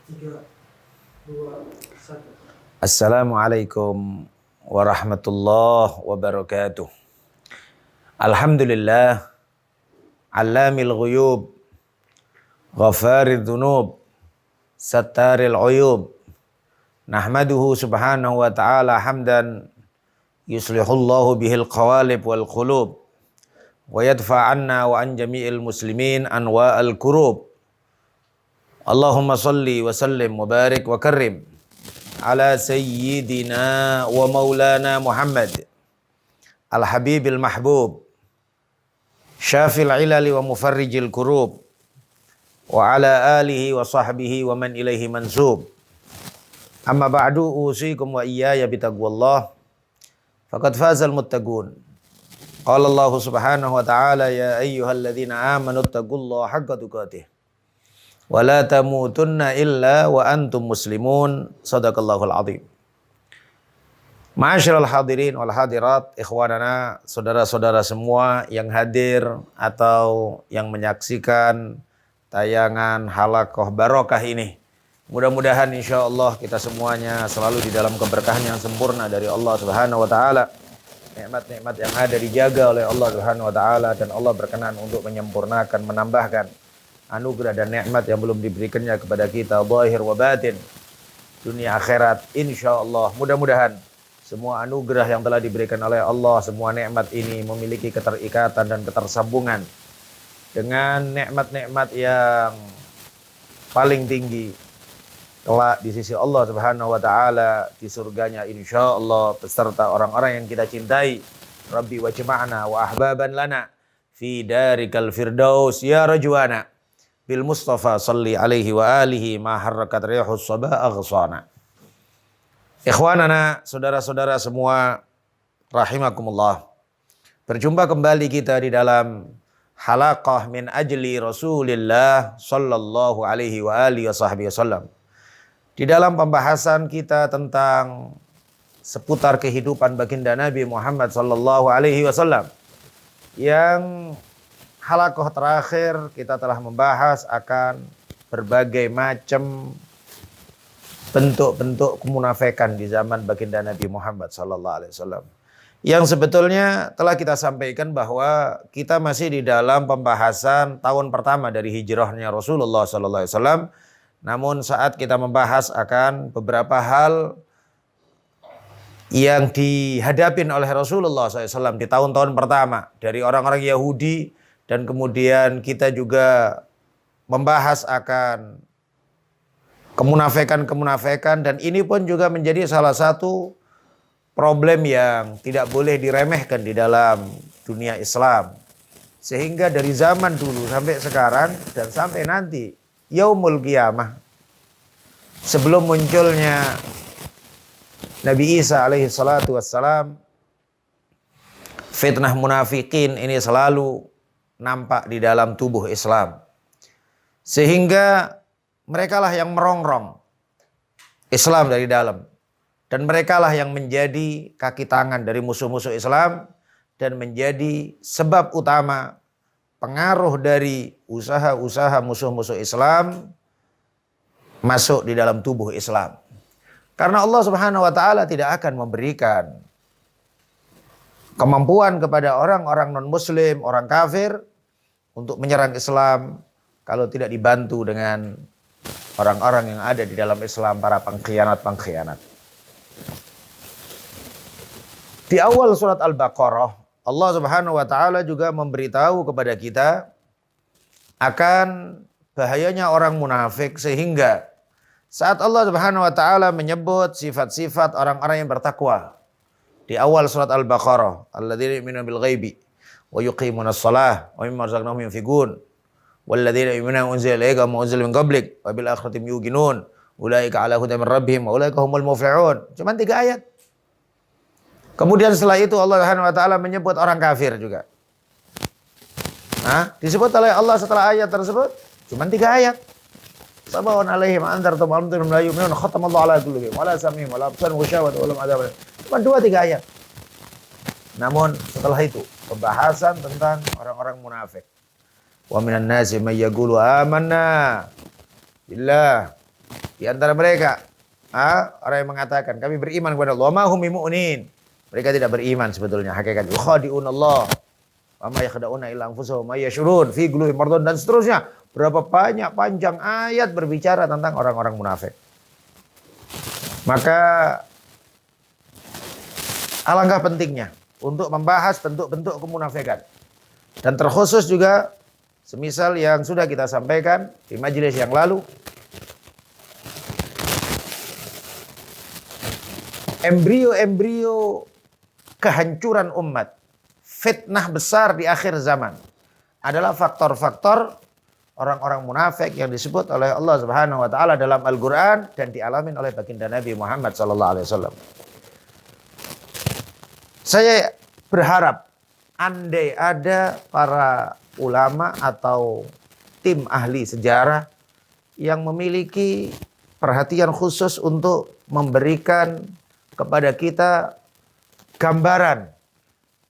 3, 2, 1. Assalamualaikum warahmatullahi wabarakatuh. Alhamdulillah, allamil ghuyub, ghafarid dhunub, sattaril uyub. Nahmaduhu subhanahu wa ta'ala hamdan yuslihullahu bihil qawalib wal qulub wa yadfa'anna wa an jami'il muslimin anwa'al kurub. Allahumma salli wa sallim wa barik wa karrim ala sayyidina wa maulana Muhammad al-habibil mahbub syafil ilali wa mufarrijil kurub wa ala alihi wa sahbihi wa man ilaihi mansub. Amma ba'du, usikum wa iyaya bitaqwallah faqad fazal muttaqun. Qala Allah subhanahu wa ta'ala, ya ayyuhalladzina amanu taqullaha haqqa tuqatih wa la tamutunna illa wa antum muslimun. Sadaqallahul azim. Ma'asyiral hadirin wal hadirat, ikhwanana, saudara-saudara semua yang hadir atau yang menyaksikan tayangan halaqah barokah ini. Mudah-mudahan insyaallah kita semuanya selalu di dalam keberkahan yang sempurna dari Allah Subhanahu wa taala. Nikmat-nikmat yang ada dijaga oleh Allah Subhanahu wa taala dan Allah berkenan untuk menyempurnakan, menambahkan anugerah dan nikmat yang belum diberikannya kepada kita zahir wa batin, dunia akhirat insyaallah. Mudah-mudahan semua anugerah yang telah diberikan oleh Allah, semua nikmat ini memiliki keterikatan dan ketersambungan dengan nikmat-nikmat yang paling tinggi kelak di sisi Allah Subhanahu wa taala di surganya insyaallah beserta orang-orang yang kita cintai. Rabbi wajma'na wa ahbaban lana fi darikal firdaus ya rajwana bil Mustafa salli alaihi wa alihi ma harrakat rihus sabah aghsana. Ikhwanana, saudara-saudara semua rahimakumullah. Berjumpa kembali kita di dalam halaqah min ajli Rasulillah sallallahu alaihi wa alihi wasallam. Di dalam pembahasan kita tentang seputar kehidupan baginda Nabi Muhammad sallallahu alaihi wasallam, yang halaqah terakhir kita telah membahas akan berbagai macam bentuk-bentuk kemunafikan di zaman baginda Nabi Muhammad sallallahu alaihi wasallam. Yang sebetulnya telah kita sampaikan bahwa kita masih di dalam pembahasan tahun pertama dari hijrahnya Rasulullah sallallahu alaihi wasallam. Namun saat kita membahas akan beberapa hal yang dihadapin oleh Rasulullah SAW di tahun-tahun pertama dari orang-orang Yahudi, dan kemudian kita juga membahas akan kemunafikan, dan ini pun juga menjadi salah satu problem yang tidak boleh diremehkan di dalam dunia Islam. Sehingga dari zaman dulu sampai sekarang dan sampai nanti Yaumul Qiyamah, sebelum munculnya Nabi Isa alaihi salatu wassalam, fitnah munafikin ini selalu nampak di dalam tubuh Islam. Sehingga merekalah yang merongrong Islam dari dalam. Dan merekalah yang menjadi kaki tangan dari musuh-musuh Islam dan menjadi sebab utama pengaruh dari usaha-usaha musuh-musuh Islam masuk di dalam tubuh Islam. Karena Allah Subhanahu wa taala tidak akan memberikan kemampuan kepada orang-orang non-muslim, orang kafir untuk menyerang Islam kalau tidak dibantu dengan orang-orang yang ada di dalam Islam, para pengkhianat-pengkhianat. Di awal surat Al-Baqarah, Allah Subhanahu wa taala juga memberitahu kepada kita akan bahayanya orang munafik, sehingga saat Allah Subhanahu wa taala menyebut sifat-sifat orang-orang yang bertakwa di awal surat Al-Baqarah, alladzina yu'minuna bil ghaibi wa yuqimunas shalah wa mimma razaqnahum yunfiqun walladzina yu'minuna unzila ilayka wa unzila min qablik wa bil akhirati yuqinun ulaika ala hudan min rabbihim wa ulaika humul muflihun. Cuma 3 ayat. Kemudian setelah itu Allah Subhanahu wa taala menyebut orang kafir juga. Disebut oleh Allah setelah ayat tersebut cuma 3 ayat. Sabaun alaihim anzartum wa antum la yu'minun khatamallahu ala qulubihim wa la sam'ihim wa la absarihim wa lahum adzabun. Cuma 2-3 ayat. Namun setelah itu pembahasan tentang orang-orang munafik. Wa minan nasi may yaqulu amanna billah Di antara mereka orang yang mengatakan kami beriman kepada Allah, ma hum bimu'minin. Mereka tidak beriman sebetulnya hakikat. Yukhadi'un Allah. Wa ma yakhda'una illa anfusahum ma yashurun fi qulubihim mardun, dan seterusnya. Berapa banyak panjang ayat berbicara tentang orang-orang munafik. Maka alangkah pentingnya untuk membahas bentuk-bentuk kemunafikan. Dan terkhusus juga semisal yang sudah kita sampaikan di majelis yang lalu, embrio-embrio kehancuran umat, fitnah besar di akhir zaman adalah faktor-faktor orang-orang munafik yang disebut oleh Allah Subhanahu wa taala dalam Al-Qur'an dan dialami oleh baginda Nabi Muhammad sallallahu alaihi wasallam. Saya berharap andai ada para ulama atau tim ahli sejarah yang memiliki perhatian khusus untuk memberikan kepada kita gambaran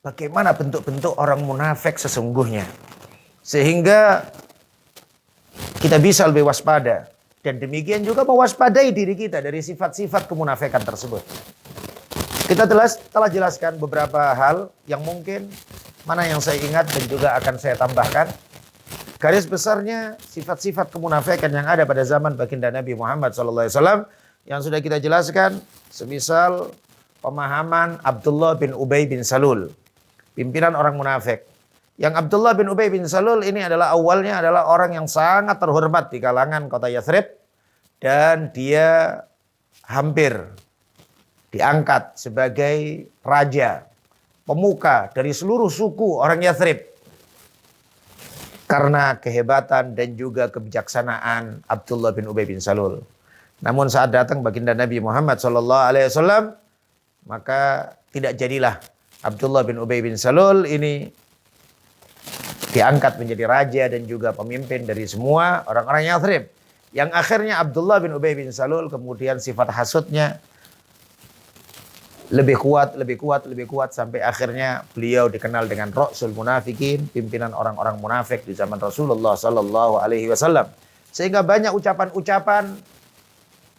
bagaimana bentuk-bentuk orang munafik sesungguhnya, sehingga kita bisa lebih waspada, dan demikian juga mewaspadai diri kita dari sifat-sifat kemunafikan tersebut. Kita telah jelaskan beberapa hal yang mungkin mana yang saya ingat dan juga akan saya tambahkan. Garis besarnya sifat-sifat kemunafikan yang ada pada zaman baginda Nabi Muhammad SAW yang sudah kita jelaskan, semisal pemahaman Abdullah bin Ubay bin Salul, pimpinan orang munafik. Yang Abdullah bin Ubay bin Salul ini adalah awalnya adalah orang yang sangat terhormat di kalangan kota Yathrib, dan dia hampir diangkat sebagai raja, pemuka dari seluruh suku orang Yathrib karena kehebatan dan juga kebijaksanaan Abdullah bin Ubay bin Salul. Namun saat datang baginda Nabi Muhammad SAW, maka tidak jadilah Abdullah bin Ubay bin Salul ini diangkat menjadi raja dan juga pemimpin dari semua orang-orang Yathrib. Yang akhirnya Abdullah bin Ubay bin Salul kemudian sifat hasudnya lebih kuat sampai akhirnya beliau dikenal dengan Rasul Munafikin, pimpinan orang-orang munafik di zaman Rasulullah sallallahu alaihi wasallam. Sehingga banyak ucapan-ucapan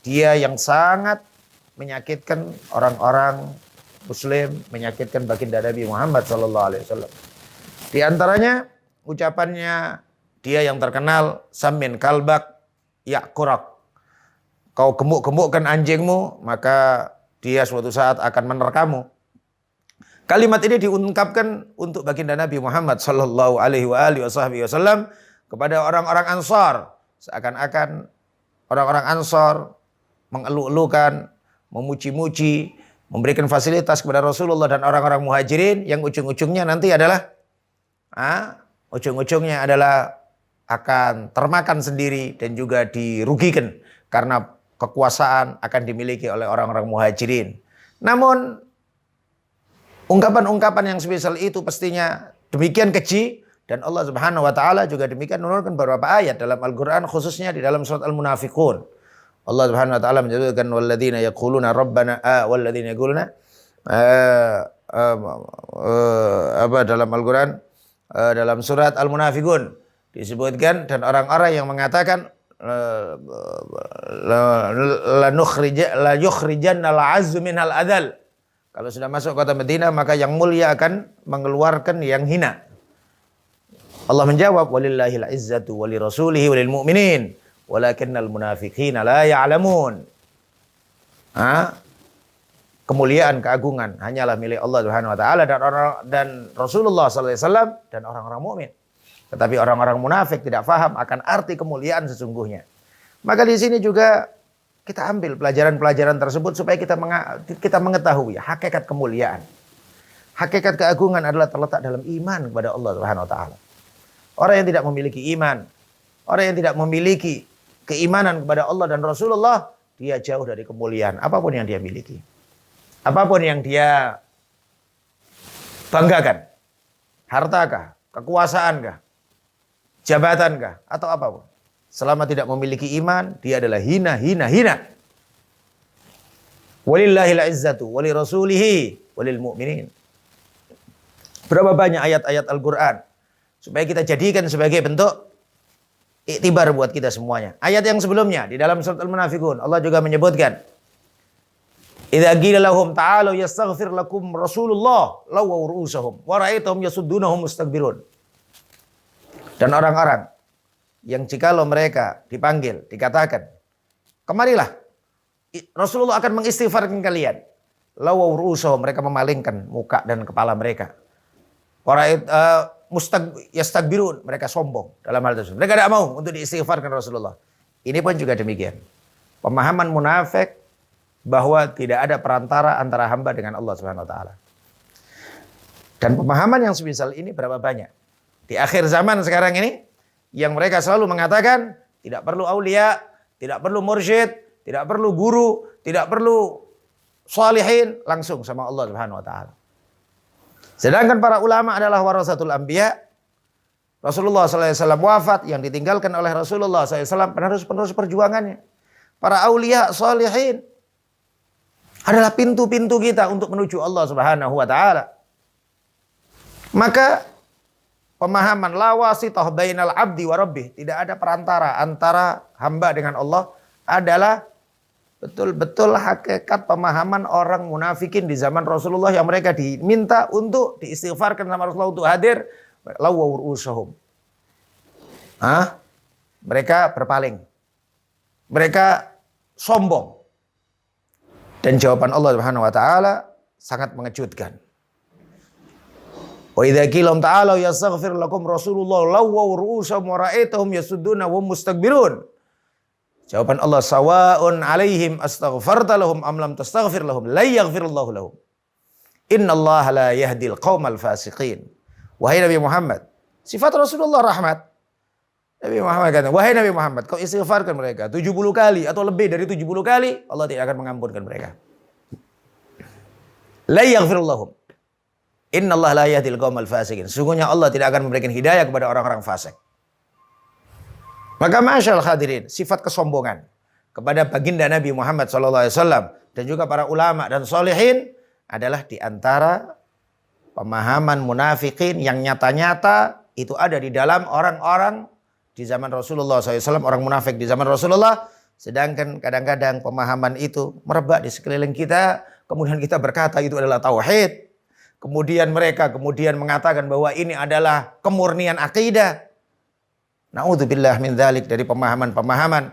dia yang sangat menyakitkan orang-orang muslim, menyakitkan baginda Nabi Muhammad sallallahu alaihi wasallam. Di antaranya ucapannya dia yang terkenal, samin kalbak yakurak. Kau gemuk-gemukkan anjingmu, maka dia suatu saat akan menerkamu. Kalimat ini diungkapkan untuk baginda Nabi Muhammad sallallahu alaihi wasallam kepada orang-orang Ansar. Seakan-akan orang-orang Ansar mengeluh-elukan, memuji-muji, memberikan fasilitas kepada Rasulullah dan orang-orang Muhajirin yang ujung-ujungnya nanti adalah akan termakan sendiri dan juga dirugikan karena kekuasaan akan dimiliki oleh orang-orang Muhajirin. Namun ungkapan-ungkapan yang semisal itu pastinya demikian keji, dan Allah Subhanahu wa taala juga demikian menurunkan beberapa ayat dalam Al-Qur'an, khususnya di dalam surat Al-Munafiqun. Allah Subhanahu wa taala menyebutkan walladzina yaquluna rabbana walladzina yaquluna dalam Al-Qur'an dalam surat Al-Munafiqun disebutkan, dan orang-orang yang mengatakan la yukhrijanna al-'azzu minal adal. Kalau sudah masuk kota Madinah maka yang mulia akan mengeluarkan yang hina. Allah menjawab walillahil izzatu walirasulihi walil mu'minin walakinnal munafiqina la ya'lamun. Kemuliaan, keagungan hanyalah milik Allah Subhanahu wa taala dan Rasulullah sallallahu alaihi wasallam dan orang-orang mukmin. Tetapi orang-orang munafik tidak faham akan arti kemuliaan sesungguhnya. Maka di sini juga kita ambil pelajaran-pelajaran tersebut supaya kita mengetahui hakikat kemuliaan. Hakikat keagungan adalah terletak dalam iman kepada Allah Subhanahu wa taala. Orang yang tidak memiliki iman, orang yang tidak memiliki keimanan kepada Allah dan Rasulullah, dia jauh dari kemuliaan apapun yang dia miliki. Apapun yang dia banggakan. Hartakah, kekuasaankah, jabatankah, atau apapun. Selama tidak memiliki iman, dia adalah hina. Walillahil izzatu walirasulihi walil mu'minin. Berapa banyak ayat-ayat Al-Qur'an supaya kita jadikan sebagai bentuk iktibar buat kita semuanya. Ayat yang sebelumnya di dalam surat Al-Munafiqun Allah juga menyebutkan, idza qila lahum ta'alu yastaghfir lakum Rasulullah lawaw ru'usahum wa ra'aitahum yasuddunahum mustakbirun. Dan orang-orang yang jikalau mereka dipanggil, dikatakan, kemarilah, Rasulullah akan mengistighfarkan kalian. Lawaw ru'usahum, mereka memalingkan muka dan kepala mereka. Yastakbirun, mereka sombong dalam hal tersebut. Mereka tidak mau untuk diistighfarkan Rasulullah. Ini pun juga demikian. Pemahaman munafik bahwa tidak ada perantara antara hamba dengan Allah Subhanahu wa taala. Dan pemahaman yang semisal ini berapa banyak? Di akhir zaman sekarang ini yang mereka selalu mengatakan tidak perlu aulia, tidak perlu mursyid, tidak perlu guru, tidak perlu salihin, langsung sama Allah Subhanahu wa taala. Sedangkan para ulama adalah warasatul anbiya. Rasulullah SAW wafat, yang ditinggalkan oleh Rasulullah SAW penerus-penerus perjuangannya. Para aulia, salihin adalah pintu-pintu kita untuk menuju Allah Subhanahu wa taala. Maka pemahaman la wasithah bainal abdi wa rabbih, tidak ada perantara antara hamba dengan Allah, adalah betul-betul hakikat pemahaman orang munafikin di zaman Rasulullah yang mereka diminta untuk diistighfarkan sama Rasulullah untuk hadir. Lawaw ru'usahum. Mereka berpaling. Mereka sombong. Dan jawaban Allah Subhanahu wa taala sangat mengejutkan. Wa idza qila ta'ala yastaghfir lakum Rasulullah lawaw ru'usahum wa ra'aitahum yasudduna wa mustakbirun. Jawaban Allah, sawa'un alaihim astaghfarta lahum am lam tastaghfir lahum la yaghfirullahu lahum. Innallaha la yahdil qaumal fasiqin. Wahai Nabi Muhammad, sifat Rasulullah rahmat. Nabi Muhammad kata, wahai Nabi Muhammad, kau istighfarkan mereka 70 kali atau lebih dari 70 kali, Allah tidak akan mengampunkan mereka. La yaghfirullahu. Innallaha la yahdil qaumal fasiqin. Sungguhnya Allah tidak akan memberikan hidayah kepada orang-orang fasik. Maka masyaallah hadirin, sifat kesombongan kepada baginda Nabi Muhammad SAW dan juga para ulama dan solehin adalah diantara pemahaman munafikin yang nyata-nyata itu ada di dalam orang-orang di zaman Rasulullah SAW, orang munafik di zaman Rasulullah. Sedangkan kadang-kadang pemahaman itu merebak di sekeliling kita, kemudian kita berkata itu adalah tauhid. Kemudian mereka mengatakan bahwa ini adalah kemurnian akidah. Na'udzubillah min dzalik, dari pemahaman-pemahaman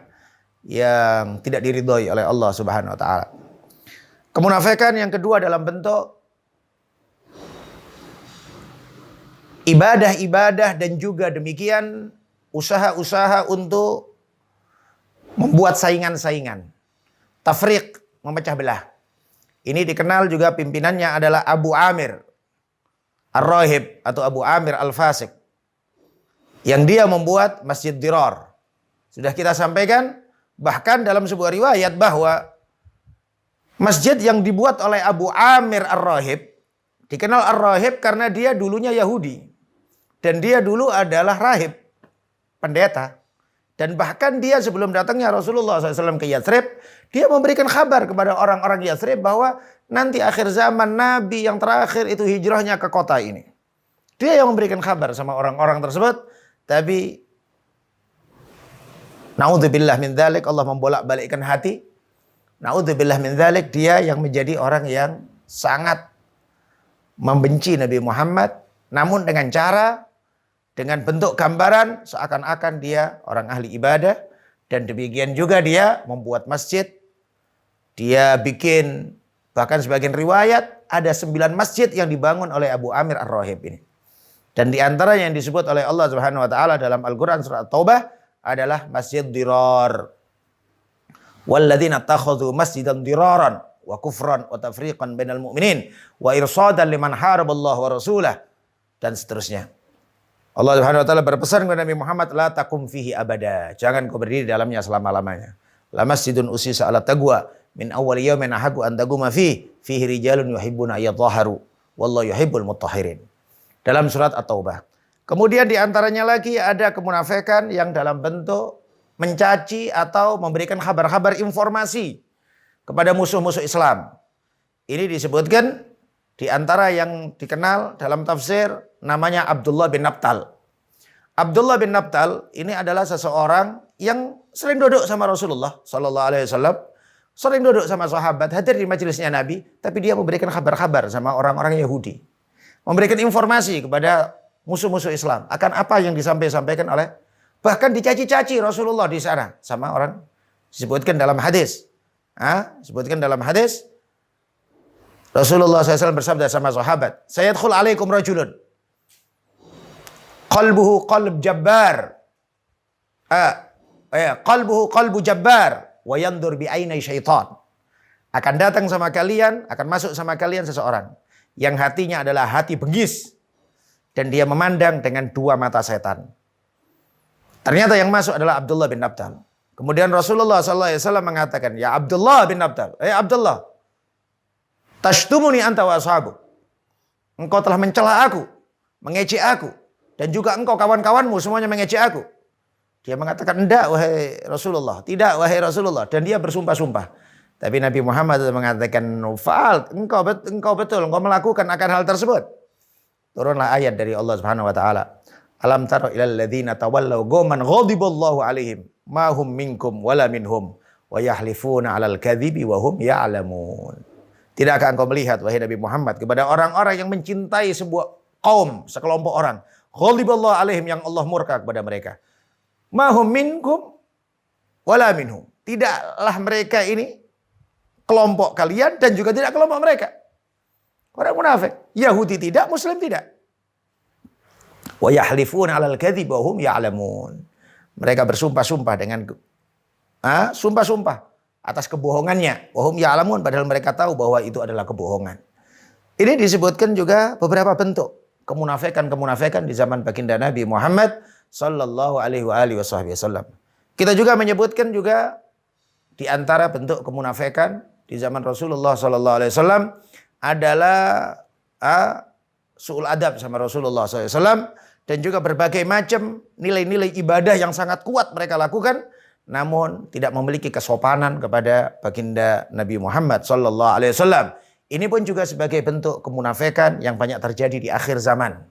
yang tidak diridhoi oleh Allah Subhanahu wa taala. Kemunafikan yang kedua dalam bentuk ibadah-ibadah dan juga demikian usaha-usaha untuk membuat saingan-saingan. Tafriq, memecah belah. Ini dikenal juga pimpinannya adalah Abu Amir Ar-Rahib atau Abu Amir Al-Fasik, yang dia membuat Masjid Dirar. Sudah kita sampaikan bahkan dalam sebuah riwayat bahwa masjid yang dibuat oleh Abu Amir Ar-Rahib, dikenal Ar-Rahib karena dia dulunya Yahudi dan dia dulu adalah rahib, pendeta. Dan bahkan dia sebelum datangnya Rasulullah SAW ke Yathrib, dia memberikan kabar kepada orang-orang Yathrib bahwa nanti akhir zaman Nabi yang terakhir itu hijrahnya ke kota ini. Dia yang memberikan kabar sama orang-orang tersebut. Tapi naudzubillah min dzalik, Allah membolak-balikkan hati. Naudzubillah min dzalik, dia yang menjadi orang yang sangat membenci Nabi Muhammad, namun dengan cara, dengan bentuk gambaran seakan-akan dia orang ahli ibadah. Dan demikian juga dia membuat masjid. Dia bikin, bahkan sebagian riwayat ada 9 masjid yang dibangun oleh Abu Amir Ar-Rahib ini. Dan di antara yang disebut oleh Allah Subhanahu wa taala dalam Al-Qur'an surat Taubah adalah Masjid Dirar. Walladzina takhadhu masjidan diraran wa kufran wa tafriqan bainal mu'minin wa irsadan liman haraballahu wa rasulah, dan seterusnya. Allah Subhanahu wa taala berpesan kepada Nabi Muhammad, la takum fihi abada. Jangan kau berdiri di dalamnya selama-lamanya. La masjidun usisa ala taqwa min awwal yawmin ahaqu an taquma fihi rijalun yuhibbuna ayyatahharu wallahu yuhibbul mutahhirin. Dalam surat At-Taubah. Kemudian di antaranya lagi ada kemunafikan yang dalam bentuk mencaci atau memberikan kabar-kabar informasi kepada musuh-musuh Islam. Ini disebutkan di antara yang dikenal dalam tafsir namanya Abdullah bin Nabtal. Abdullah bin Nabtal ini adalah seseorang yang sering duduk sama Rasulullah sallallahu alaihi wasallam, sering duduk sama sahabat, hadir di majelisnya Nabi, tapi dia memberikan kabar-kabar sama orang-orang Yahudi. Memberikan informasi kepada musuh-musuh Islam akan apa yang disampaikan oleh, bahkan dicaci-caci Rasulullah di sana sama orang, disebutkan dalam hadis. Disebutkan dalam hadis Rasulullah SAW bersabda sama sahabat, "Sayadkhul alaikum rajulun qalbuhu qalb jabbar, qalbuhu qalbu jabbar wa yandur bi ainai syaitan." Akan datang sama kalian, akan masuk sama kalian seseorang yang hatinya adalah hati bengis dan dia memandang dengan dua mata setan. Ternyata yang masuk adalah Abdullah bin Nabtal. Kemudian Rasulullah SAW mengatakan, "Ya Abdullah bin Nabtal, Abdullah, tashtumuni anta wa ashabu. Engkau telah mencela aku, mengejek aku, dan juga engkau kawan-kawanmu semuanya mengejek aku." Dia mengatakan, "Tidak wahai Rasulullah, tidak wahai Rasulullah." Dan dia bersumpah-sumpah. Tapi Nabi Muhammad mengatakan, "Fa'al, engkau betul, engkau melakukan akan hal tersebut." Turunlah ayat dari Allah Subhanahu wa taala. Alam tara ilal ladzina tawallaw qauman ghadiballahu alaihim ma hum minkum wala minhum wa yahlifuna 'alal kadhibi wa hum ya'lamun. Tidakkah engkau melihat wahai Nabi Muhammad kepada orang-orang yang mencintai sebuah kaum, sekelompok orang, ghadiballahu alaihim, yang Allah murka kepada mereka. Ma hum minkum wala minhum. Tidaklah mereka ini kelompok kalian dan juga tidak kelompok mereka. Orang munafik, Yahudi tidak, Muslim tidak. Wa yahlifuna 'alal kadhib wa hum ya'lamun. Mereka bersumpah-sumpah dengan sumpah-sumpah atas kebohongannya. Wa hum ya'lamun, padahal mereka tahu bahwa itu adalah kebohongan. Ini disebutkan juga beberapa bentuk kemunafikan-kemunafikan di zaman baginda Nabi Muhammad sallallahu alaihi wasallam. Kita juga menyebutkan juga di antara bentuk kemunafikan di zaman Rasulullah sallallahu alaihi wasallam adalah su'ul adab sama Rasulullah SAW, dan juga berbagai macam nilai-nilai ibadah yang sangat kuat mereka lakukan, namun tidak memiliki kesopanan kepada baginda Nabi Muhammad sallallahu alaihi wasallam. Ini pun juga sebagai bentuk kemunafikan yang banyak terjadi di akhir zaman.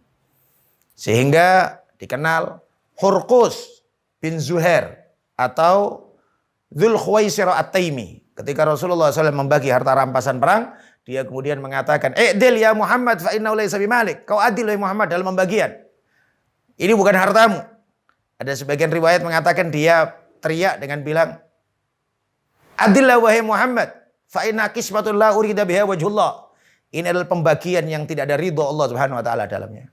Sehingga dikenal Hurqus bin Zuhair atau Dzul Khuwaisirah At-Taimi. Ketika Rasulullah SAW membagi harta rampasan perang, dia kemudian mengatakan, "I'dil ya Muhammad fa innahu laysa bimalik." Kau adil ya Muhammad dalam pembagian. Ini bukan hartamu. Ada sebagian riwayat mengatakan dia teriak dengan bilang, "Adillah wahai Muhammad, fa inna qismatul la urida biha wajhullah." Ini adalah pembagian yang tidak ada ridho Allah Subhanahu wa taala dalamnya.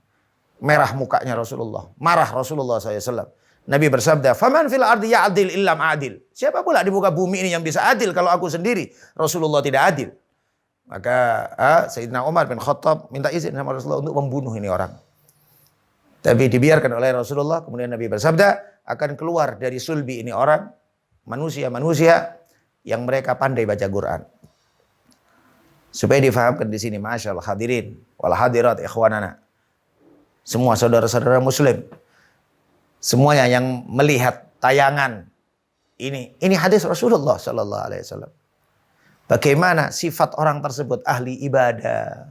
Merah mukanya Rasulullah, marah Rasulullah SAW. Nabi bersabda, "Faman fil ardi ya'dil illam adil." Siapa pula di muka bumi ini yang bisa adil kalau aku sendiri, Rasulullah, tidak adil? Maka Sayyidina Umar bin Khattab minta izin sama Rasulullah untuk membunuh ini orang. Tapi dibiarkan oleh Rasulullah. Kemudian Nabi bersabda, akan keluar dari sulbi ini orang, manusia-manusia yang mereka pandai baca Quran. Supaya difahamkan di sini, masyaallah hadirin wal hadirat ikhwanana, semua saudara-saudara muslim, semuanya yang melihat tayangan ini hadis Rasulullah sallallahu alaihi wasallam. Bagaimana sifat orang tersebut ahli ibadah.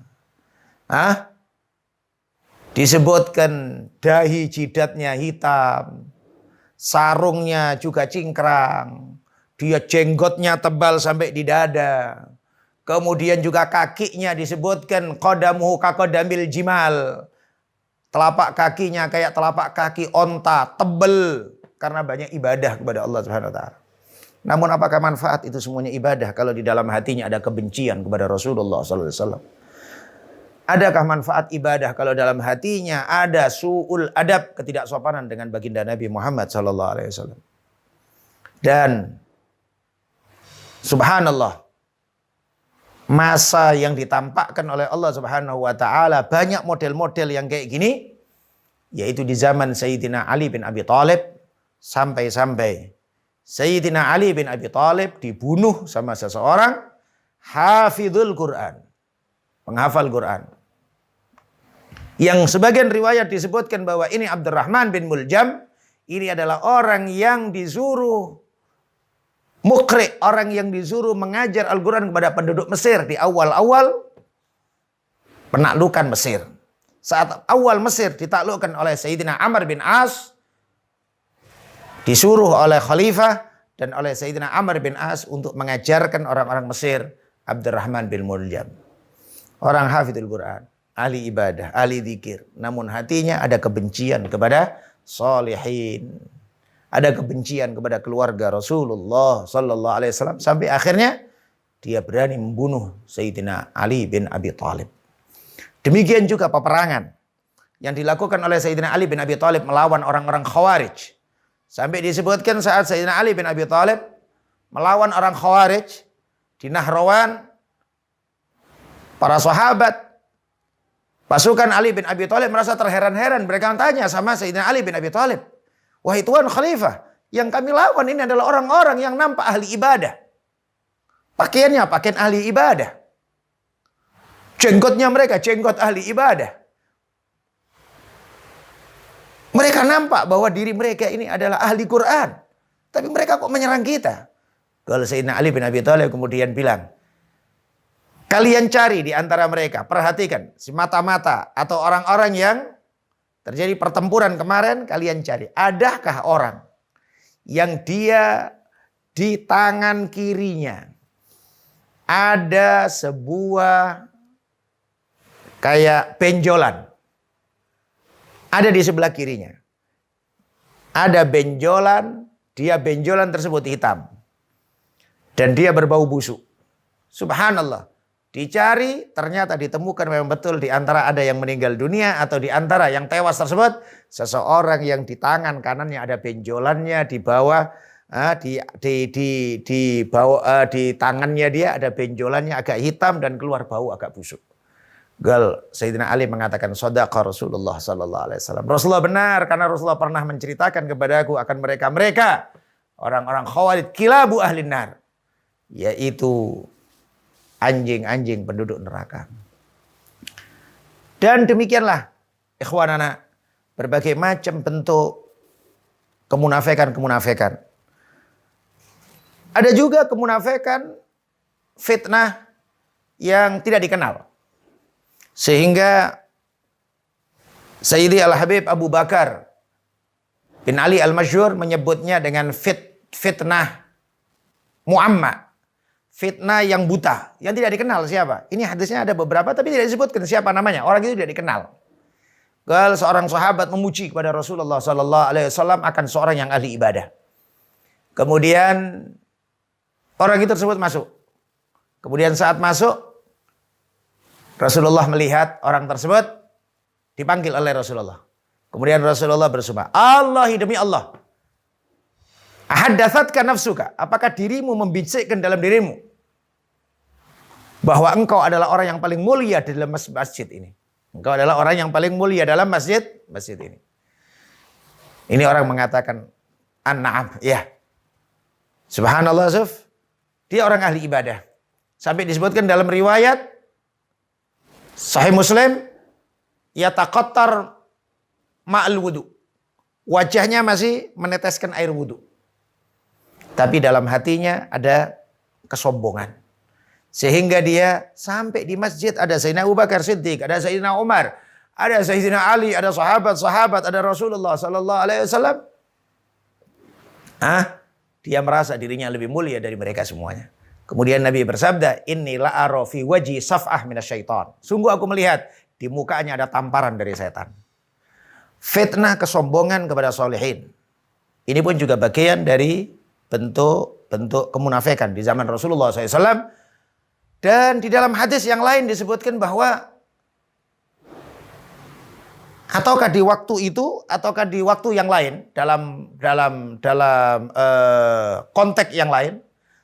Disebutkan dahi jidatnya hitam, sarungnya juga cingkrang, dia jenggotnya tebal sampai di dada. Kemudian juga kakinya disebutkan qadamuhu kaqadamil jimal. Telapak kakinya kayak telapak kaki onta, tebel karena banyak ibadah kepada Allah Subhanahu wa taala. Namun apakah manfaat itu semuanya ibadah kalau di dalam hatinya ada kebencian kepada Rasulullah sallallahu alaihi wasallam? Adakah manfaat ibadah kalau dalam hatinya ada su'ul adab, ketidaksopanan dengan baginda Nabi Muhammad sallallahu alaihi wasallam? Dan subhanallah, masa yang ditampakkan oleh Allah Subhanahu wa taala banyak model-model yang kayak gini, yaitu di zaman Sayyidina Ali bin Abi Thalib, sampai-sampai Sayyidina Ali bin Abi Thalib dibunuh sama seseorang hafizul Quran, penghafal Quran. Yang sebagian riwayat disebutkan bahwa ini Abdurrahman bin Muljam, ini adalah orang yang disuruh mukri, orang yang disuruh mengajar Al-Quran kepada penduduk Mesir di awal-awal penaklukan Mesir. saat awal Mesir ditaklukkan oleh Sayyidina Amr bin As, disuruh oleh khalifah dan oleh Sayyidina Amr bin As untuk mengajarkan orang-orang Mesir Abdurrahman bin Muljam. Orang hafidul Quran, ahli ibadah, ahli zikir. Namun hatinya ada kebencian kepada salihin. Ada kebencian kepada keluarga Rasulullah sallallahu alaihi wasallam. Sampai akhirnya dia berani membunuh Sayyidina Ali bin Abi Thalib. Demikian juga peperangan yang dilakukan oleh Sayyidina Ali bin Abi Thalib melawan orang-orang Khawarij. Sampai disebutkan saat Sayyidina Ali bin Abi Thalib melawan orang Khawarij di Nahrawan, para sahabat, pasukan Ali bin Abi Thalib merasa terheran-heran. Mereka tanya sama Sayyidina Ali bin Abi Thalib, "Wahai Tuan Khalifah, yang kami lawan ini adalah orang-orang yang nampak ahli ibadah. Pakaiannya pakaian ahli ibadah. Jenggotnya mereka jenggot ahli ibadah. Mereka nampak bahwa diri mereka ini adalah ahli Quran. Tapi mereka kok menyerang kita?" Kalau Sayyidina Ali bin Abi Thalib kemudian bilang, "Kalian cari di antara mereka, perhatikan si mata-mata atau orang-orang yang terjadi pertempuran kemarin, kalian cari. Adakah orang yang dia di tangan kirinya ada sebuah kayak benjolan. Ada di sebelah kirinya. Ada benjolan, benjolan tersebut hitam. Dan dia berbau busuk. Subhanallah. Dicari, ternyata ditemukan memang betul di antara ada yang meninggal dunia atau di antara yang tewas tersebut, seseorang yang di tangan kanannya ada benjolannya, di bawah di tangannya dia ada benjolannya agak hitam dan keluar bau agak busuk. Sayyidina Ali mengatakan, "Shadaqa Rasulullah sallallahu alaihi wasallam." Rasulullah benar karena Rasulullah pernah menceritakan kepadaku akan mereka orang-orang Khawarij kilabu ahlin nar, yaitu anjing-anjing penduduk neraka. Dan demikianlah ikhwanana berbagai macam bentuk kemunafikan. Ada juga kemunafikan fitnah yang tidak dikenal. Sehingga Sayyidi Al-Habib Abu Bakar bin Ali Al-Masyhur menyebutnya dengan fitnah muamma. Fitnah yang buta, yang tidak dikenal siapa. Ini hadisnya ada beberapa tapi tidak disebutkan siapa namanya. Orang itu tidak dikenal. Seorang sahabat memuji kepada Rasulullah sallallahu alaihi wasallam akan seorang yang ahli ibadah. Kemudian orang itu tersebut masuk. Kemudian saat masuk, Rasulullah melihat orang tersebut, dipanggil oleh Rasulullah. Kemudian Rasulullah bersumpah, "Allahi demi Allah, ahaddatsatka nafsuka, apakah dirimu membisikkan dalam dirimu bahwa engkau adalah orang yang paling mulia di dalam masjid ini? Engkau adalah orang yang paling mulia dalam masjid ini." Ini orang mengatakan, "An-na'am." Ya. Subhanallah, Suf. Dia orang ahli ibadah. Sampai disebutkan dalam riwayat Sahih Muslim, yataqattar ma'al wudu. Wajahnya masih meneteskan air wudu. Tapi dalam hatinya ada kesombongan. Sehingga dia sampai di masjid ada Sayyidina Abu Bakar Siddiq, ada Sayyidina Umar, ada Sayyidina Ali, ada sahabat-sahabat, ada Rasulullah sallallahu alaihi wasallam. Dia merasa dirinya lebih mulia dari mereka semuanya. Kemudian Nabi bersabda, "Inni la'ara fi wajhi saf'ah minasyaitan." Sungguh aku melihat di mukanya ada tamparan dari setan. Fitnah kesombongan kepada solihin. Ini pun juga bagian dari bentuk kemunafikan di zaman Rasulullah SAW. Dan di dalam hadis yang lain disebutkan bahwa ataukah di waktu itu ataukah di waktu yang lain dalam konteks yang lain,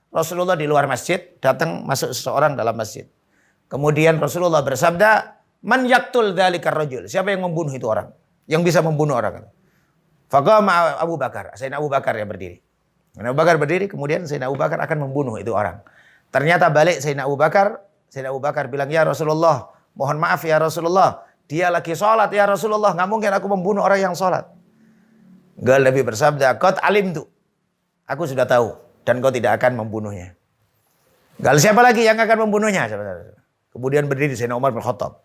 Rasulullah di luar masjid, datang masuk seseorang dalam masjid. Kemudian Rasulullah bersabda, "Man yaktul dzalikar rajul?" Siapa yang membunuh itu orang? Yang bisa membunuh orang. Faqama Abu Bakar. Sayyidina Abu Bakar yang berdiri. Sayyidina Abu Bakar berdiri, kemudian Sayyidina Abu Bakar akan membunuh itu orang. Ternyata balik Sayyidina Abu Bakar bilang, "Ya Rasulullah, mohon maaf ya Rasulullah, dia lagi sholat ya Rasulullah, nggak mungkin aku membunuh orang yang sholat." Nabi bersabda, "Qad alimtu." Aku sudah tahu. Dan kau tidak akan membunuhnya. Siapa lagi yang akan membunuhnya? Kemudian berdiri Sayyidina Umar bin Khattab.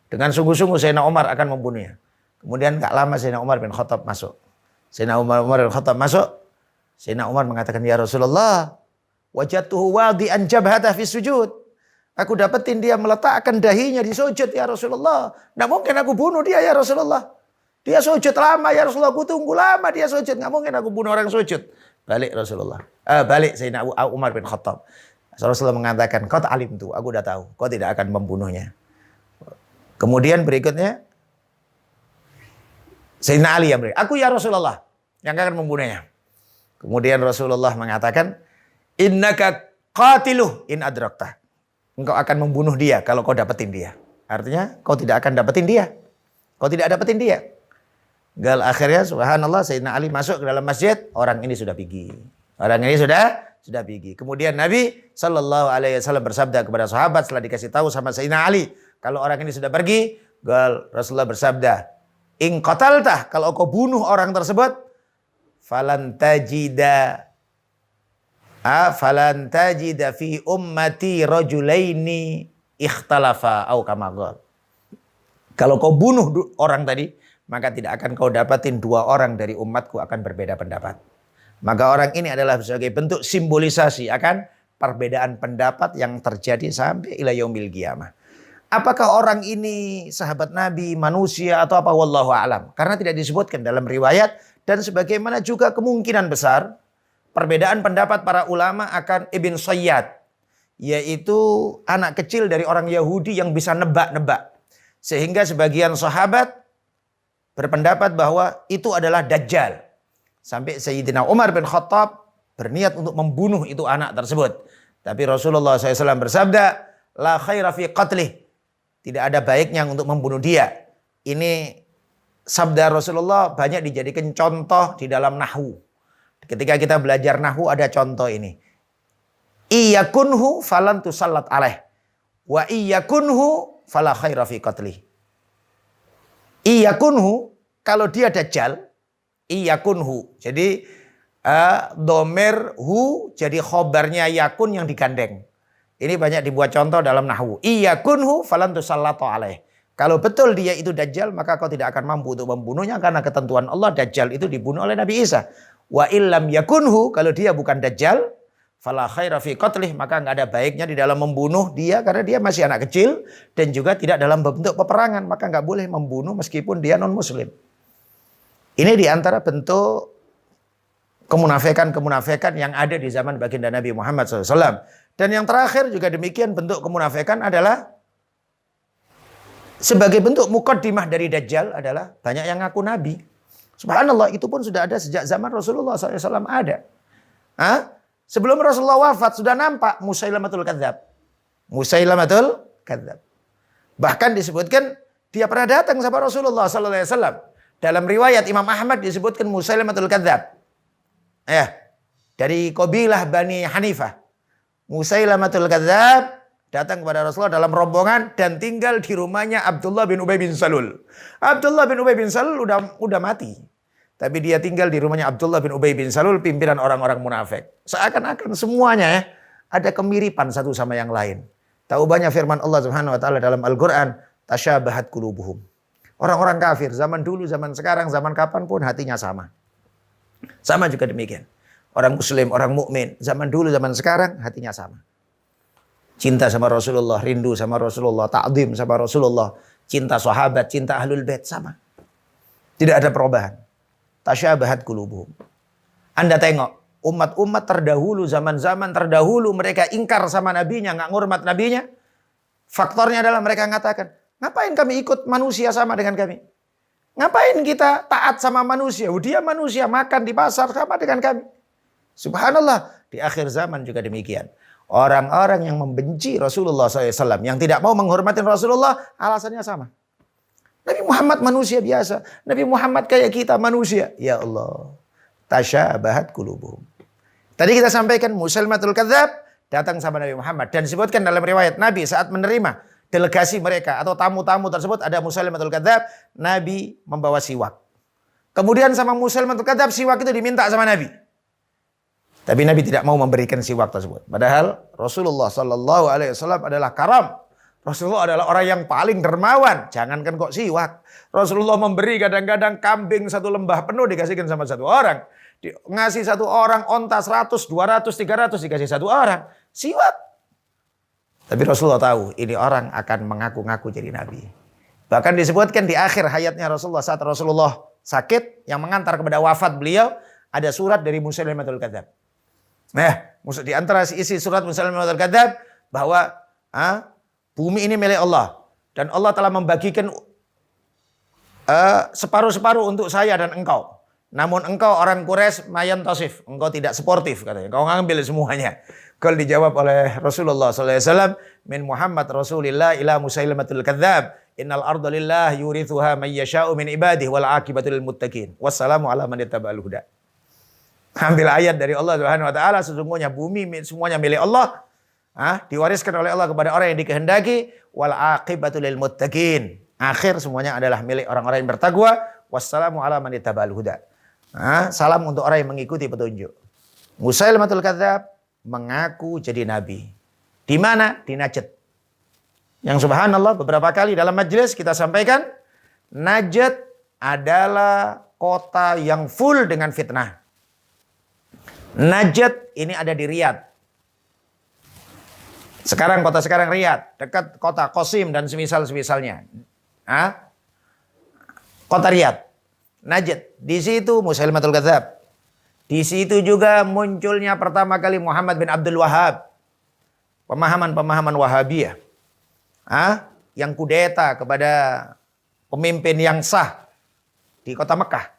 Dengan sungguh-sungguh Sayyidina Umar akan membunuhnya. Kemudian gak lama Sayyidina Umar bin Khattab masuk. Sayyidina Umar bin Khattab masuk. Sayyidina Umar mengatakan, ya Rasulullah, wajadtuhu wadi'an jabhatah fi sujud. Aku dapetin dia meletakkan dahinya di sujud ya Rasulullah. Nggak mungkin aku bunuh dia ya Rasulullah. Dia sujud lama ya Rasulullah. Aku tunggu lama dia sujud. Nggak mungkin aku bunuh orang sujud. Balik Rasulullah. Balik Sayyidina Umar bin Khattab. Rasulullah mengatakan, kau alim tuh. Aku udah tahu. Kau tidak akan membunuhnya. Kemudian berikutnya, Sayyidina Ali yang berikut. Aku ya Rasulullah yang akan membunuhnya. Kemudian Rasulullah mengatakan, innaka qatiluh in adraktah. Engkau akan membunuh dia kalau kau dapetin dia. Artinya kau tidak akan dapetin dia. Kau tidak dapetin dia. Gal akhirnya subhanallah Sayyidina Ali masuk ke dalam masjid. Orang ini sudah pergi. Orang ini sudah pergi. Kemudian Nabi SAW bersabda kepada sahabat setelah dikasih tahu sama Sayyidina Ali. Kalau orang ini sudah pergi. Gal Rasulullah bersabda. In qataltah. Kalau kau bunuh orang tersebut. Falan tajida fi ummati rajulaini ikhtalafa au kama qala. Kalau kau bunuh orang tadi, maka tidak akan kau dapatin dua orang dari umatku akan berbeda pendapat. Maka orang ini adalah sebagai bentuk simbolisasi akan perbedaan pendapat yang terjadi sampai ila yaumil qiyamah. Apakah orang ini sahabat Nabi, manusia atau apa, wallahu a'lam. Karena tidak disebutkan dalam riwayat dan sebagaimana juga kemungkinan besar perbedaan pendapat para ulama akan Ibn Sayyad, yaitu anak kecil dari orang Yahudi yang bisa nebak-nebak. Sehingga sebagian sahabat berpendapat bahwa itu adalah Dajjal. Sampai Sayyidina Umar bin Khattab berniat untuk membunuh itu anak tersebut. Tapi Rasulullah SAW bersabda, la khaira fi qatlih. Tidak ada baiknya untuk membunuh dia. Ini sabda Rasulullah banyak dijadikan contoh di dalam nahwu. Ketika kita belajar nahwu ada contoh ini. Iyakunhu falan tusallat alaih. Wa iyakunhu fala khaira fi qatlih. Iyakunhu, kalau dia dajjal, iyakunhu. Jadi domer hu jadi khobarnya yakun yang digandeng. Ini banyak dibuat contoh dalam nahwu. Iyakunhu falan tusallat alaih. Kalau betul dia itu dajjal, maka kau tidak akan mampu untuk membunuhnya karena ketentuan Allah dajjal itu dibunuh oleh Nabi Isa. Wa illam yakunhu, kalau dia bukan dajjal, fala khaira fi qatlih, maka enggak ada baiknya di dalam membunuh dia karena dia masih anak kecil dan juga tidak dalam bentuk peperangan, maka enggak boleh membunuh meskipun dia non muslim. Ini di antara bentuk kemunafikan yang ada di zaman baginda Nabi Muhammad SAW. Dan yang terakhir juga demikian bentuk kemunafikan adalah sebagai bentuk mukaddimah dari Dajjal adalah banyak yang ngaku Nabi. Subhanallah, itu pun sudah ada sejak zaman Rasulullah SAW ada. Sebelum Rasulullah wafat sudah nampak Musailamatul Kadzab. Musailamatul Kadzab. Bahkan disebutkan dia pernah datang sama Rasulullah SAW. Dalam riwayat Imam Ahmad disebutkan Musailamatul Kadzab. Dari kabilah Bani Hanifah. Musailamatul Kadzab datang kepada Rasulullah dalam rombongan dan tinggal di rumahnya Abdullah bin Ubay bin Salul. Abdullah bin Ubay bin Salul udah mati. Tapi dia tinggal di rumahnya Abdullah bin Ubay bin Salul, pimpinan orang-orang munafik. Seakan-akan semuanya ada kemiripan satu sama yang lain. Tahu banyak firman Allah Subhanahu wa taala dalam Al-Qur'an, tasyabahat qulubuhum. Orang-orang kafir zaman dulu, zaman sekarang, zaman kapanpun hatinya sama. Sama juga demikian. Orang muslim, orang mukmin, zaman dulu, zaman sekarang hatinya sama. Cinta sama Rasulullah, rindu sama Rasulullah, ta'zim sama Rasulullah, cinta sahabat, cinta ahlul bait sama. Tidak ada perubahan. Tasyabahat qulubuhum. Anda tengok, umat-umat terdahulu, zaman-zaman terdahulu mereka ingkar sama nabinya, enggak ngurmat nabinya. Faktornya adalah mereka mengatakan, ngapain kami ikut manusia sama dengan kami? Ngapain kita taat sama manusia? Dia manusia makan di pasar sama dengan kami. Subhanallah, di akhir zaman juga demikian. Orang-orang yang membenci Rasulullah SAW, yang tidak mau menghormati Rasulullah, alasannya sama. Nabi Muhammad manusia biasa. Nabi Muhammad kayak kita manusia. Ya Allah. Tasyabahat qulubuhum. Tadi kita sampaikan Musailamatul Kadzab datang sama Nabi Muhammad. Dan disebutkan dalam riwayat Nabi saat menerima delegasi mereka atau tamu-tamu tersebut ada Musailamatul Kadzab. Nabi membawa siwak. Kemudian sama Musailamatul Kadzab siwak itu diminta sama Nabi. Tapi Nabi tidak mau memberikan siwak tersebut. Padahal Rasulullah SAW adalah karam. Rasulullah adalah orang yang paling dermawan. Jangankan kok siwak. Rasulullah memberi kadang-kadang kambing satu lembah penuh dikasihkan sama satu orang. Ngasih satu orang onta 100, 200, 300 dikasih satu orang. Siwak. Tapi Rasulullah tahu ini orang akan mengaku-ngaku jadi nabi. Bahkan disebutkan di akhir hayatnya Rasulullah saat Rasulullah sakit yang mengantar kepada wafat beliau ada surat dari Musailamatul Kadzdzab. Nah, di antara isi surat Musailamatul Kadzdzab bahwa bumi ini milik Allah dan Allah telah membagikan separuh-separuh untuk saya dan engkau. Namun engkau orang Quraisy mayan tosif, engkau tidak sportif katanya. Engkau ngambil semuanya. Kalau dijawab oleh Rasulullah SAW, min Muhammad Rasulillah ila Musailamatul Kadzdzab, innal arda lillah yurithuha man yasha'u min ibadihi wal aqibatu lil muttaqin. Wassalamu ala man ittaba'al huda. Ambil ayat dari Allah Subhanahu wa taala, sesungguhnya bumi semuanya milik Allah. Diwariskan oleh Allah kepada orang yang dikehendaki, wal aqibatu lil muttaqin. Akhir semuanya adalah milik orang-orang yang bertakwa. Wassalamu ala man ittaba'al huda. Salam untuk orang yang mengikuti petunjuk. Musailamatul Kadzdzab mengaku jadi nabi. Di mana? Di Najd. Yang subhanallah beberapa kali dalam majelis kita sampaikan, Najd adalah kota yang full dengan fitnah. Najd ini ada di Riyadh. Sekarang kota sekarang Riyadh, dekat kota Qasim dan semisal-semisalnya. Kota Riyadh, Najd. Di situ Musailamatul Kadzdzab. Di situ juga munculnya pertama kali Muhammad bin Abdul Wahhab. Pemahaman-pemahaman Wahabiyah. Yang kudeta kepada pemimpin yang sah di kota Mekah.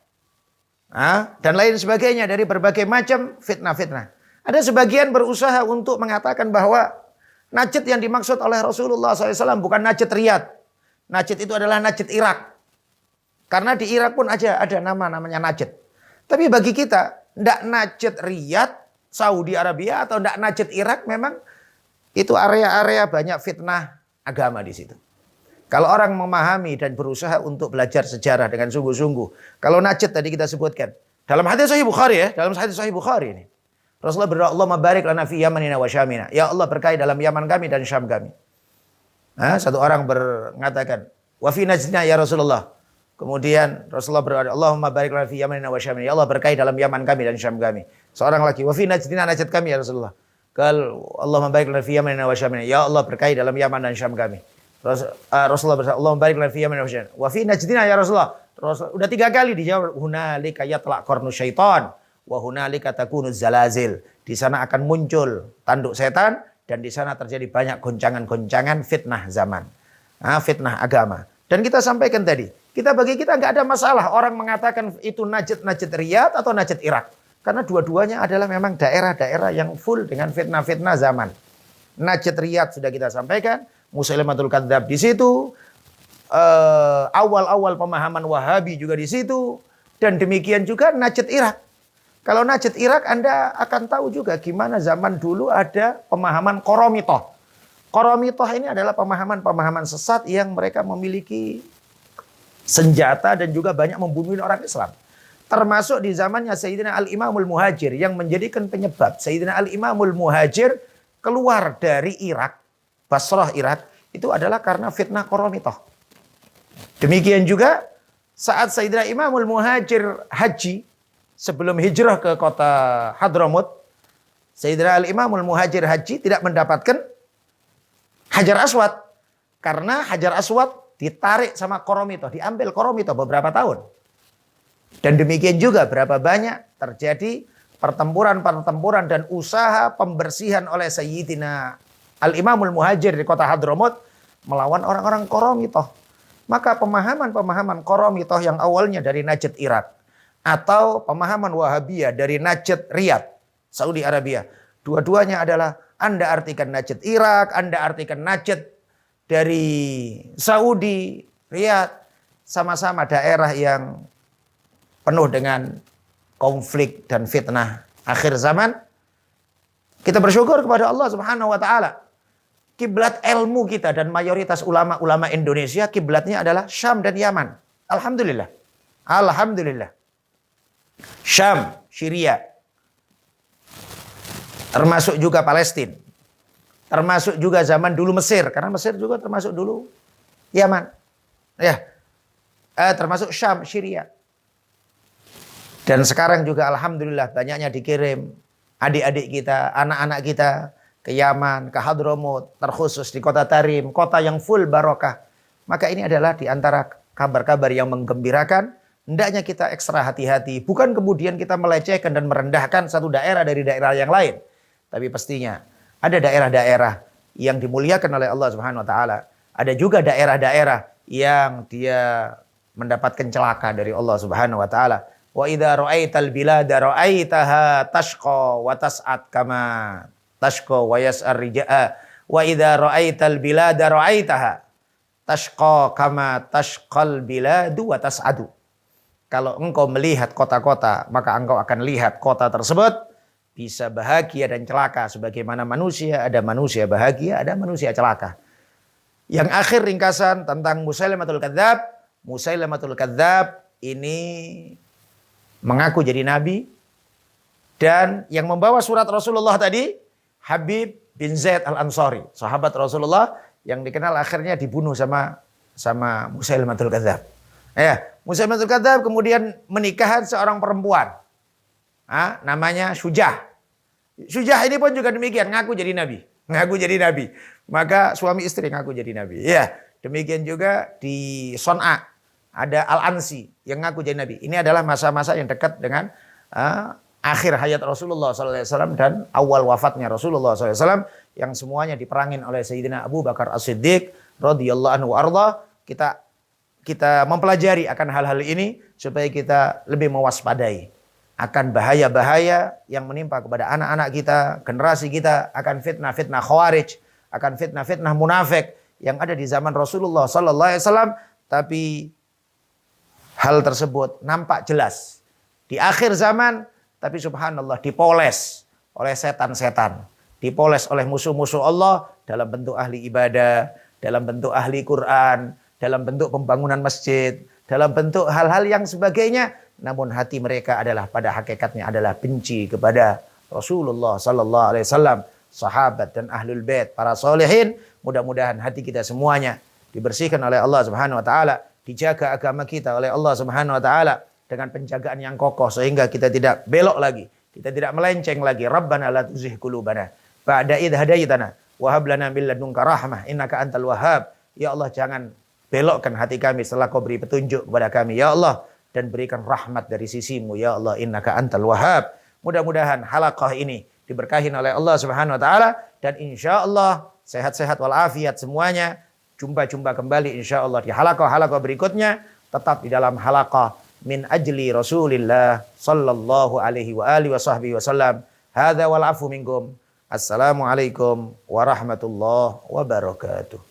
Dan lain sebagainya dari berbagai macam fitnah-fitnah. Ada sebagian berusaha untuk mengatakan bahwa Najd yang dimaksud oleh Rasulullah SAW bukan Najd Riyadh. Najd itu adalah Najd Irak. Karena di Irak pun ada namanya Najd. Tapi bagi kita, ndak Najd Riyadh, Saudi Arabia atau ndak Najd Irak, memang itu area-area banyak fitnah agama di situ. Kalau orang memahami dan berusaha untuk belajar sejarah dengan sungguh-sungguh. Kalau Najd tadi kita sebutkan. Dalam hadis Sahih Bukhari ya, dalam hadis Sahih Bukhari ini. Rasulullah berdoa, Allah mabarik lana fi yamanina wa syamina. Ya Allah berkahi dalam Yaman kami dan Syam kami. Satu orang mengatakan, wa fi najdina ya Rasulullah. Kemudian Rasulullah berdoa, Allahumma barik lana fi yamanina wa syamina. Ya Allah berkahi dalam Yaman kami dan Syam kami. Seorang lagi, wa fi najdina Najd kami ya Rasulullah. Allahumma barik lana fi yamanina wa syamina. Ya Allah berkahi dalam Yaman dan Syam kami. Rasulullah berkata, Allahumma barik lana fi yamanina wa syamina. Wa fi najdina ya Rasulullah. Udah 3 kali dijawab, hunalika yatlaq qarnu syaitan. Wa hunalika takunu zalazil. Di sana akan muncul tanduk setan dan di sana terjadi banyak goncangan-goncangan fitnah zaman. Fitnah agama. Dan kita sampaikan tadi, bagi kita nggak ada masalah orang mengatakan itu Najd Riyadh atau Najd Irak. Karena dua-duanya adalah memang daerah-daerah yang full dengan fitnah-fitnah zaman. Najd Riyadh sudah kita sampaikan, Musailamatul Kadzdzab di situ, awal-awal pemahaman Wahabi juga di situ, dan demikian juga Najd Irak. Kalau Najd Irak Anda akan tahu juga gimana zaman dulu ada pemahaman Qoromitoh. Qoromitoh ini adalah pemahaman-pemahaman sesat yang mereka memiliki senjata dan juga banyak membunuh orang Islam. Termasuk di zamannya Sayyidina Al-Imamul Muhajir yang menjadikan penyebab Sayyidina Al-Imamul Muhajir keluar dari Irak, Basrah Irak, itu adalah karena fitnah Qoromitoh. Demikian juga saat Sayyidina Imamul Muhajir haji, sebelum hijrah ke kota Hadramut, Sayyidina Al-Imamul Muhajir haji tidak mendapatkan Hajar Aswad. Karena Hajar Aswad ditarik sama Qoromitoh, diambil Qoromitoh beberapa tahun. Dan demikian juga berapa banyak terjadi pertempuran-pertempuran dan usaha pembersihan oleh Sayyidina Al-Imamul Muhajir di kota Hadramut melawan orang-orang Qoromitoh. Maka pemahaman-pemahaman Qoromitoh yang awalnya dari Najd Irak atau pemahaman Wahabiyah dari Najd Riyadh, Saudi Arabia. Dua-duanya adalah Anda artikan Najd Irak, Anda artikan Najd dari Saudi, Riyadh. Sama-sama daerah yang penuh dengan konflik dan fitnah akhir zaman. Kita bersyukur kepada Allah Subhanahu wa taala. Kiblat ilmu kita dan mayoritas ulama-ulama Indonesia kiblatnya adalah Syam dan Yaman. Alhamdulillah. Alhamdulillah. Syam, Syria. Termasuk juga Palestina. Termasuk juga zaman dulu Mesir, karena Mesir juga termasuk dulu Yaman. Ya. Termasuk Syam, Syria. Dan sekarang juga alhamdulillah banyaknya dikirim adik-adik kita, anak-anak kita ke Yaman, ke Hadramut, terkhusus di kota Tarim, kota yang full barokah. Maka ini adalah di antara kabar-kabar yang menggembirakan. Hendaknya kita ekstra hati-hati. Bukan kemudian kita melecehkan dan merendahkan satu daerah dari daerah yang lain. Tapi pastinya ada daerah-daerah yang dimuliakan oleh Allah Subhanahu wa taala. Ada juga daerah-daerah yang dia mendapatkan celaka dari Allah Subhanahu wa taala. Wa idza ra'aital bilada ra'aitaha tashqa wa tas'ad kama tashqa wa yas'ar rijaa. Wa idza ra'aital bilada ra'aitaha tashqa kama tashqal biladu wa tas'adu. Kalau engkau melihat kota-kota, maka engkau akan lihat kota tersebut bisa bahagia dan celaka. Sebagaimana manusia, ada manusia bahagia, ada manusia celaka. Yang akhir ringkasan tentang Musailamatul Kadzdzab. Musailamatul Kadzdzab ini mengaku jadi nabi. Dan yang membawa surat Rasulullah tadi, Habib bin Zaid al-Ansari. Sahabat Rasulullah yang dikenal akhirnya dibunuh sama Musailamatul Kadzdzab. Ya, Musailamatul Kadzdzab kemudian menikahan seorang perempuan. Namanya Syujah. Syujah ini pun juga demikian, ngaku jadi nabi. Ngaku jadi nabi. Maka suami istri ngaku jadi nabi. Ya, demikian juga di Son'a ada Al-Ansi yang ngaku jadi nabi. Ini adalah masa-masa yang dekat dengan akhir hayat Rasulullah SAW dan awal wafatnya Rasulullah SAW yang semuanya diperangin oleh Sayyidina Abu Bakar As-Siddiq radhiyallahu anhu arda. Kita mempelajari akan hal-hal ini supaya kita lebih mewaspadai akan bahaya-bahaya yang menimpa kepada anak-anak kita, generasi kita, akan fitnah-fitnah khawarij, akan fitnah-fitnah munafik yang ada di zaman Rasulullah sallallahu alaihi wasallam. Tapi hal tersebut nampak jelas di akhir zaman, tapi subhanallah dipoles oleh setan-setan, dipoles oleh musuh-musuh Allah dalam bentuk ahli ibadah, dalam bentuk ahli Quran, dalam bentuk pembangunan masjid, dalam bentuk hal-hal yang sebagainya. Namun hati mereka adalah pada hakikatnya adalah benci kepada Rasulullah sallallahu alaihi wasallam, sahabat dan ahlul bait, para solehin. Mudah-mudahan hati kita semuanya dibersihkan oleh Allah Subhanahu wa taala, dijaga agama kita oleh Allah Subhanahu wa taala dengan penjagaan yang kokoh sehingga kita tidak belok lagi, kita tidak melenceng lagi. Rabbana la tuzigh qulubana ba'da idh hadaitana wa hab lana min ladunka rahmah innaka antal wahhab. Ya Allah, jangan belokkan hati kami setelah kau beri petunjuk kepada kami, ya Allah, dan berikan rahmat dari sisimu, ya Allah, innaka antal wahhab. Mudah-mudahan halaqah ini diberkahin oleh Allah Subhanahu wa taala dan insyaallah sehat-sehat walafiat semuanya. Jumpa kembali insyaallah di halaqah-halaqah berikutnya, tetap di dalam halaqah min ajli Rasulillah sallallahu alaihi wa alihi wasallam. Hadza wal afu minkum. Assalamualaikum warahmatullahi wabarakatuh.